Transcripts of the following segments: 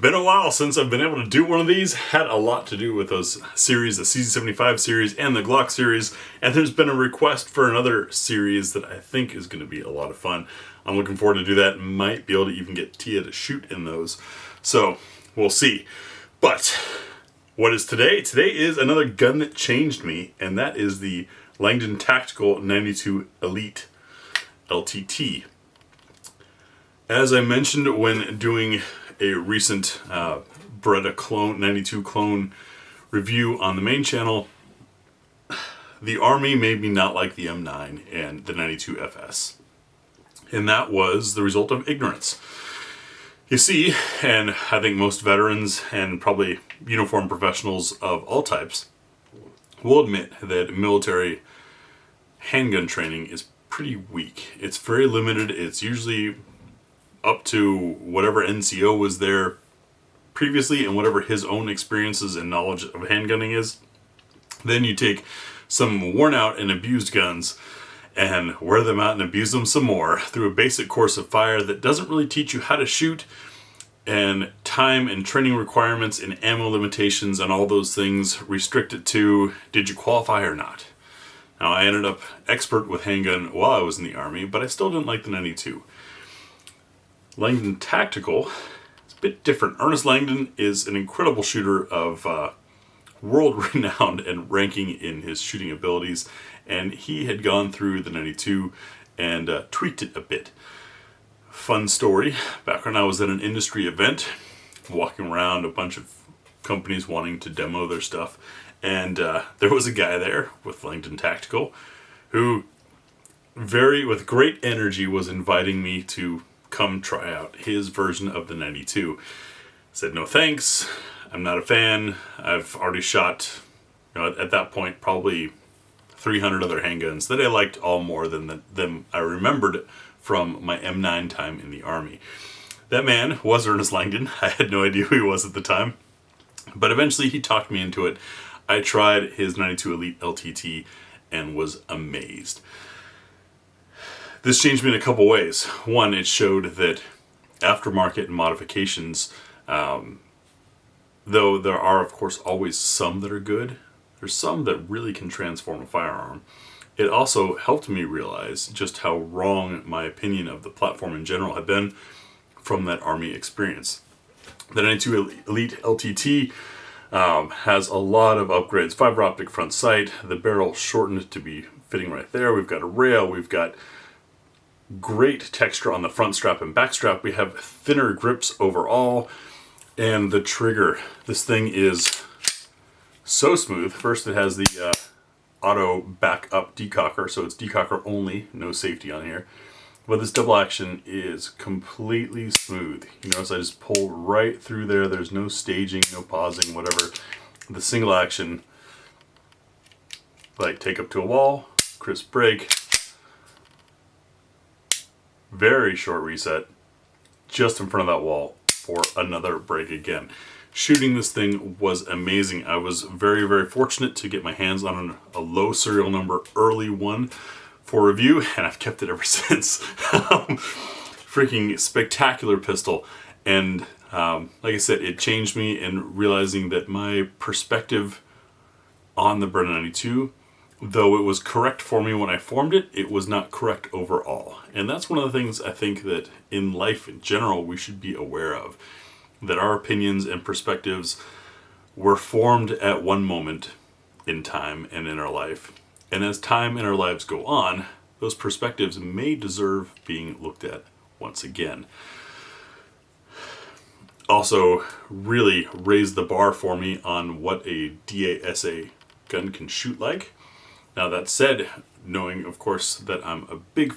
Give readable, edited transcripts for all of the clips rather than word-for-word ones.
Been a while since I've been able to do one of these. Had a lot to do with those series, the CZ75 series and the Glock series, and there's been a request for another series that I think is going to be a lot of fun. I'm looking forward to do that. Might be able to even get Tia to shoot in those. So, we'll see. But, what is today? Today is another gun that changed me, and that is the Langdon Tactical 92 Elite LTT. As I mentioned when doing a recent Beretta clone 92 clone review on the main channel, the Army made me not like the M9 and the 92 FS. And that was the result of ignorance. You see, and I think most veterans and probably uniformed professionals of all types will admit that military handgun training is pretty weak. It's very limited. It's usually up to whatever NCO was there previously and whatever his own experiences and knowledge of handgunning is. Then you take some worn out and abused guns and wear them out and abuse them some more through a basic course of fire that doesn't really teach you how to shoot, and time and training requirements and ammo limitations and all those things restrict it to, did you qualify or not? Now, I ended up expert with handgun while I was in the Army, but I still didn't like the 92. Langdon Tactical is a bit different. Ernest Langdon is an incredible shooter of world-renowned and ranking in his shooting abilities, and he had gone through the 92 and tweaked it a bit. Fun story, back when I was at an industry event, walking around a bunch of companies wanting to demo their stuff, and there was a guy there with Langdon Tactical who with great energy was inviting me to come try out his version of the 92. I said, no thanks, I'm not a fan. I've already shot, at that point, probably 300 other handguns that I liked all more than them I remembered from my M9 time in the Army. That man was Ernest Langdon. I had no idea who he was at the time, but eventually he talked me into it. I tried his 92 Elite LTT and was amazed. This changed me in a couple ways. One, it showed that aftermarket and modifications, though there are of course always some that are good, there's some that really can transform a firearm. It also helped me realize just how wrong my opinion of the platform in general had been from that Army experience. The 92 Elite LTT has a lot of upgrades. Fiber optic front sight, the barrel shortened to be fitting right there. We've got a rail, we've got great texture on the front strap and back strap. We have thinner grips overall, and the trigger. This thing is so smooth. First, it has the auto backup decocker, so it's decocker only, no safety on here. But this double action is completely smooth. You notice I just pull right through there. There's no staging, no pausing, whatever. The single action, like take up to a wall, crisp break, very short reset, just in front of that wall for another break again. Shooting this thing was amazing. I was very, very fortunate to get my hands on a low serial number early one for review, and I've kept it ever since. Freaking spectacular pistol. And like I said, it changed me in realizing that my perspective on the Beretta 92, though it was correct for me when I formed it, it was not correct overall. And that's one of the things I think that in life in general we should be aware of. That our opinions and perspectives were formed at one moment in time and in our life. And as time in our lives go on, those perspectives may deserve being looked at once again. Also, really raised the bar for me on what a DASA gun can shoot like. Now that said, knowing of course that I'm a big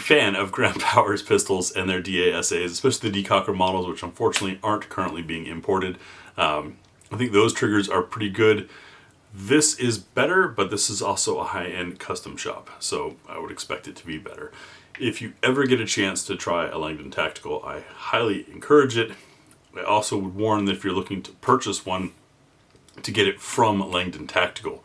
fan of Grant Powers pistols and their DASAs, especially the decocker models, which unfortunately aren't currently being imported. I think those triggers are pretty good. This is better, but this is also a high-end custom shop, so I would expect it to be better. If you ever get a chance to try a Langdon Tactical, I highly encourage it. I also would warn that if you're looking to purchase one, to get it from Langdon Tactical.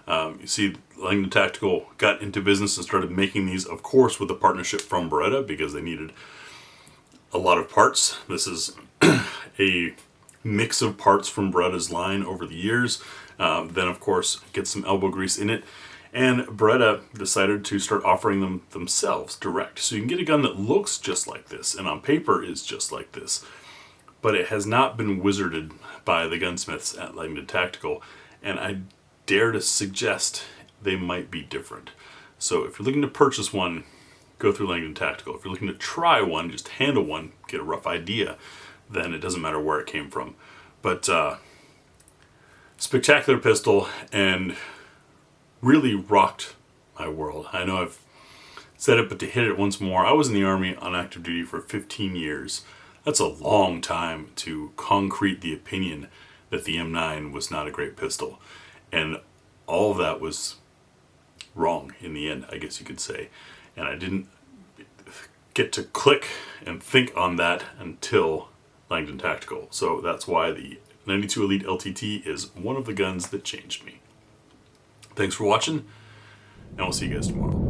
You see, Langdon Tactical got into business and started making these, of course, with a partnership from Beretta because they needed a lot of parts. This is a mix of parts from Beretta's line over the years. Then of course get some elbow grease in it. And Beretta decided to start offering them themselves direct. So you can get a gun that looks just like this and on paper is just like this. But it has not been wizarded by the gunsmiths at Langdon Tactical. And I dare to suggest they might be different. So if you're looking to purchase one, go through Langdon Tactical. If you're looking to try one, just handle one, get a rough idea, then it doesn't matter where it came from. But spectacular pistol and really rocked my world. I know I've said it, but to hit it once more, I was in the Army on active duty for 15 years. That's a long time to concrete the opinion that the M9 was not a great pistol. And all of that was wrong in the end, I guess you could say. And I didn't get to click and think on that until Langdon Tactical. So that's why the 92 Elite LTT is one of the guns that changed me. Thanks for watching, and we'll see you guys tomorrow.